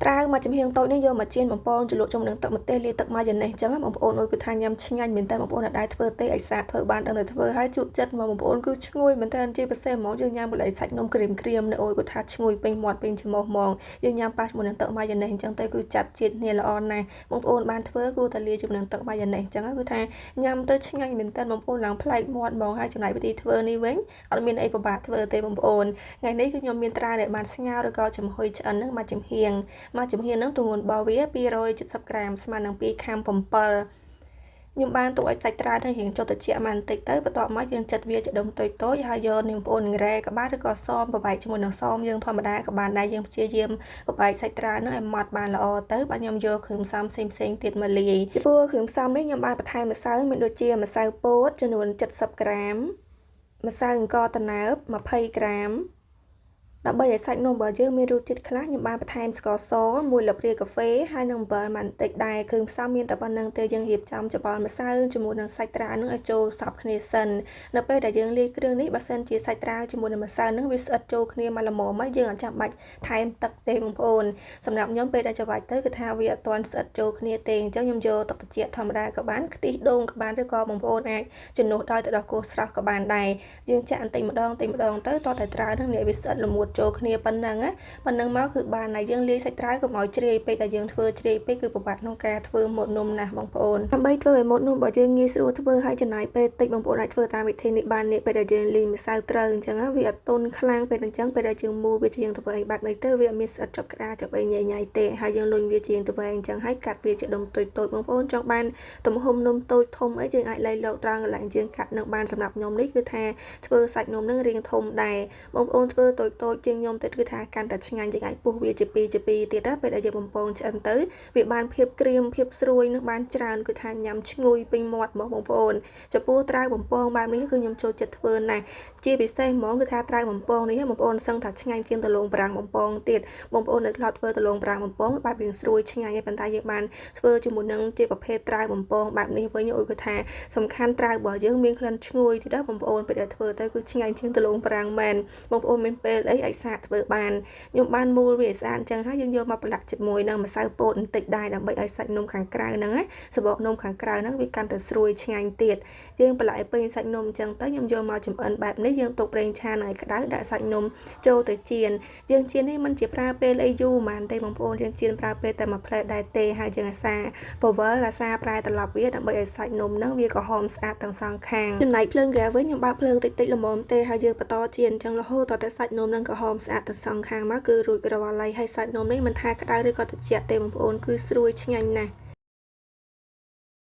ត្រាវមកចំហៀងតូចនេះយកមកចៀនបំពងជ្រលក់ជាមួយនឹងទឹកម្ទេសលាយទឹកម៉ាយ៉ូណេសអញ្ចឹងបងប្អូនអើយគឺថាញ៉ាំឆ្ងាញ់មែនតើបងប្អូនដែលធ្វើទេឲ្យស្អាតធ្វើបានដឹងតែធ្វើឲ្យជក់ចិត្តមកបងប្អូនគឺឈ្ងុយមែនតើជាពិសេសហ្មងយើងញ៉ាំបន្លែសាច់នំក្រៀមនៅអូយគឺថាឈ្ងុយពេញមាត់ពេញច្រមុះហ្មងយើងញ៉ាំប៉ះជាមួយនឹងទឹកម៉ាយ៉ូណេសអញ្ចឹងទៅគឺចាប់ជាតិគ្នាល្អណាស់បងប្អូនបានធ្វើគួរតែលាយជាមួយនឹងទឹកម៉ាយ៉ូណេសអញ្ចឹងគឺថាញ៉ាំទៅឆ្ងាញ់មែនតើបងប្អូនឡើងប្លែកមាត់ហ្មងហើយចំណាយវិធីធ្វើនេះវិញអត់មានអីពិបាកធ្វើទេបងប្អូនថ្ងៃនេះគឺខ្ញុំមានត្រាវដែលបានស្ងោរឬក៏ចំហុយឆ្អិនហ្នឹងមកចំហៀងហ្នឹងទម្ងន់របស់វា270ក្រាមស្មើនឹង2ខាំ7ខ្ញុំបានទុកឲ្យសាច់ត្រាវនឹងរៀងចុះត្រជាក់បន្តិចទៅបន្ទាប់មកយើងចិតវាជាដុំតូចៗហើយយកនាងប្អូនរ៉ែក៏បានឬក៏សមបបែកជាមួយនឹងសមយើងធម្មតាក៏បានដែរយើងព្យាយាមបបែកសាច់ត្រាវនឹងឲ្យម៉ត់បានល្អទៅបាទខ្ញុំយកគ្រឿងផ្សំផ្សេងទៀតមកលាយចំពោះគ្រឿងផ្សំនេះខ្ញុំបានបន្ថែមម្សៅមានដូចជាម្សៅពោតចំនួន70ក្រាមម្សៅអង្ករត្នោត20ក្រាមដើម្បីឲ្យសាច់នំរបស់យើងមានរសជាតិខ្លះខ្ញុំបានបន្ថែមស្ករស1លឹកព្រាកាហ្វេហើយនិងអំបិលបន្តិចដែរគ្រឿងផ្សំមានតែប៉ុណ្្នឹងទេយើងរៀបចំច្បល់ម្សៅជាមួយនឹងសាច់ត្រាវនឹងឲ្យចូលសព្វគ្នាសិននៅពេលដែលយើងលាយគ្រឿងនេះបើសិនជាសាច់ត្រាវជាមួយនឹងម្សៅនឹងវាស្អិតចូលគ្នាមកល្មមហើយយើងអត់ចាំបាច់ថែមទឹកទេបងប្អូនសម្រាប់ខ្ញុំពេលដែលច្របាច់ទៅគឺថាវាអត់ទាន់ស្អិតចូលគ្នាទេអញ្ចឹងខ្ញុំយកទឹកត្រជាក់ធម្មតាក៏បានខ្ទិះដូងក៏បានឬក៏បងប្អូនអាចជំនួសដោយទឹកដោះគោស្រស់ក៏បានដែរយើងចាក់បន្តិចម្ដងទៅតតែត្រាវនឹងវាស្អិតល្មួតចូលគ្នាប៉ុណ្ណឹងមកគឺបានហើយយើងលាយសាច់ត្រាវកុំឲ្យជ្រាយពេកតែយើងធ្វើជ្រាយពេកគឺពិបាកក្នុងការធ្វើម៉ូតនំណាស់បងប្អូនដើម្បីធ្វើឲ្យម៉ូតនំរបស់យើងងាយស្រួលធ្វើឲ្យចំណាយពេលតិចបងប្អូនអាចធ្វើតាមវិធីនេះបាននេះពេលដែលយើងលាយម្សៅត្រូវអញ្ចឹងវាអត់ទន់ខ្លាំងពេលអញ្ចឹងពេលដែលយើងមូលវាជាងធ្វើឲ្យបែបនេះទៅវាអត់មានស្អិតជាប់ក្តារចាប់អីញ៉ៃទេហើយយើងលុញវាជាងទៅអញ្ចឹងហើយកាត់វាជាដុំតូចៗបងប្អូនចង់បានទំហំនំតូចធំអីយើងអាចលៃលកត្រង់កន្លែងយើងកាត់នឹងបានសម្រាប់ខ្ញុំនេះគឺថាធ្វើសាច់នំនឹងរាងធំដែរបងប្អូនធ្វើតូចជាងខ្ញុំទៀតគឺថាកាន់តែឆ្ងាញ់យើងអាចពុះវាជា2ទៀតណាពេលដែលយើងបំពងឆ្អិនទៅវាបានភាពក្រៀមភាពស្រួយនឹងបានច្រើនគឺថាញ៉ាំឈ្ងុយពេញមាត់បងប្អូនចំពោះត្រាវបំពងបែបនេះគឺខ្ញុំចូលចិត្តធ្វើណាស់ជាពិសេសហ្មងគឺថាត្រាវបំពងនេះបងប្អូនសឹងថាឆ្ងាញ់ជាងដលងប្រាំងបំពងទៀតបងប្អូននៅធ្លាប់ធ្វើដលងប្រាំងបំពងបែបវាស្រួយឆ្ងាញ់ហើយប៉ុន្តែយើងបានធ្វើជាមួយនឹងជាប្រភេទត្រាវបំពងបែបនេះវិញអូគឺថាសំខាន់ត្រាវរបស់យើងមានក្លិនឈ្ងុយទៀតណាបងប្អូនពេលដែលធ្វើទៅគឺឆ្ងាញ់ជាងដលងប្រាំងមែនបងប្អូនមានពេលអីអាចសាកធ្វើបានខ្ញុំបានមូលវាស្អាតអញ្ចឹងហើយយើងយកមកប្រឡាក់ជាមួយនឹងម្សៅពោតបន្តិចដែរដើម្បីឲ្យសាច់នំខាងក្រៅហ្នឹងសបកនំខាងក្រៅហ្នឹងវាកាន់តែស្រួយឆ្ងាញ់ទៀតយើងប្រឡាក់ឲ្យពេញសាច់នំអញ្ចឹងទៅខ្ញុំយកមកចម្អិនបែបនេះយើងទុកប្រេងឆាឲ្យក្តៅដាក់សាច់នំចូលទៅចៀនយើងចៀននេះមិនជាប្រើពេលអីយូរហ្មងទេបងប្អូនយើងចៀនប្រើពេលតែមួយផ្លែដែរទេហើយយើងអាសាពវលអាសាប្រែត្រឡប់វាដើម្បីឲ្យសាច់នំហ្នឹងវាក្រហមស្អាតទាំងសងខាងចំណែកភ្លើងហ្គាសវិញខ្ញុំបើកភ្លើងតិចល្មមទេហើយយើងបន្តចៀនអញ្ចឹងរហូតតែសាច់នំហ្នឹងក្រហមស្អាតទាំងសងខាងមកគឺរួចរាល់ហើយសាច់នំនេះមិនថាក្តៅឬក៏ត្រជាក់ទេបងប្អូនគឺស្រួយឆ្ងាញ់ណាស់